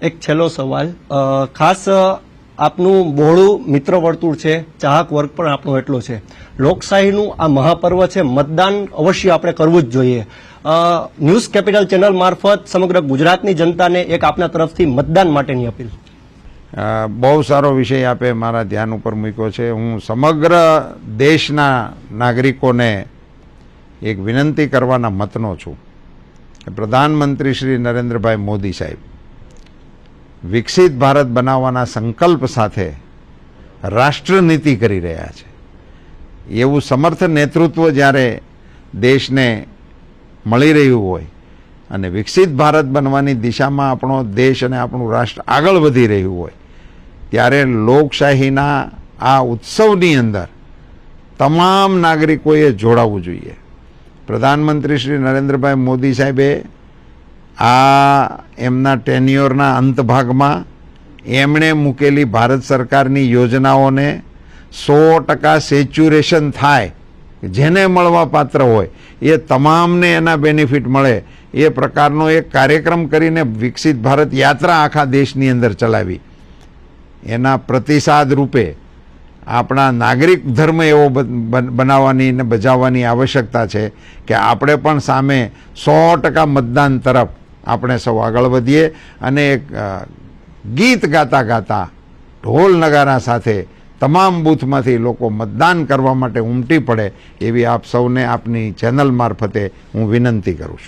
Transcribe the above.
એક છેલ્લો સવાલ ખાસ આપનું બહોળું મિત્ર વર્તુળ છે, ચાહક વર્ગ પણ આપણો એટલો છે. લોકશાહીનું આ મહાપર્વ છે, મતદાન અવશ્ય આપણે કરવું જ જોઈએ. ન્યૂઝ કેપિટલ ચેનલ મારફત સમગ્ર ગુજરાતની જનતાને એક આપના તરફથી મતદાન માટેની અપીલ. બહુ સારો વિષય આપે મારા ધ્યાન ઉપર મૂક્યો છે. હું સમગ્ર દેશના નાગરિકોને એક વિનંતી કરવાના મતનો છું. પ્રધાનમંત્રી શ્રી નરેન્દ્રભાઈ મોદી સાહેબ વિકસિત ભારત બનાવવાના સંકલ્પ સાથે રાષ્ટ્રનીતિ કરી રહ્યા છે. એવું સમર્થ નેતૃત્વ જ્યારે દેશને મળી રહ્યું હોય અને વિકસિત ભારત બનવાની દિશામાં આપણો દેશ અને આપણું રાષ્ટ્ર આગળ વધી રહ્યું હોય ત્યારે લોકશાહીના આ ઉત્સવની અંદર તમામ નાગરિકોએ જોડાવવું જોઈએ. પ્રધાનમંત્રી શ્રી નરેન્દ્રભાઈ મોદી સાહેબે આ એમના ટેન્યોરના અંત ભાગમાં એમણે મૂકેલી ભારત સરકારની યોજનાઓને 100% સેચ્યુરેશન થાય, જેને મળવા પાત્ર હોય એ તમામને એના બેનિફિટ મળે એ પ્રકારનો એક કાર્યક્રમ કરીને વિકસિત ભારત યાત્રા આખા દેશની અંદર ચલાવી. એના પ્રતિસાદ રૂપે આપણા નાગરિક ધર્મ એવો બનાવવાની ને બજાવવાની આવશ્યકતા છે કે આપણે પણ સામે 100% મતદાન તરફ આપણે સૌ આગળ વધીએ અને એક ગીત ગાતા ગાતા ઢોલ નગારા સાથે તમામ બૂથમાંથી લોકો મતદાન કરવા માટે ઉમટી પડે એવી આપ સૌને આપની ચેનલ મારફતે હું વિનંતી કરું છું.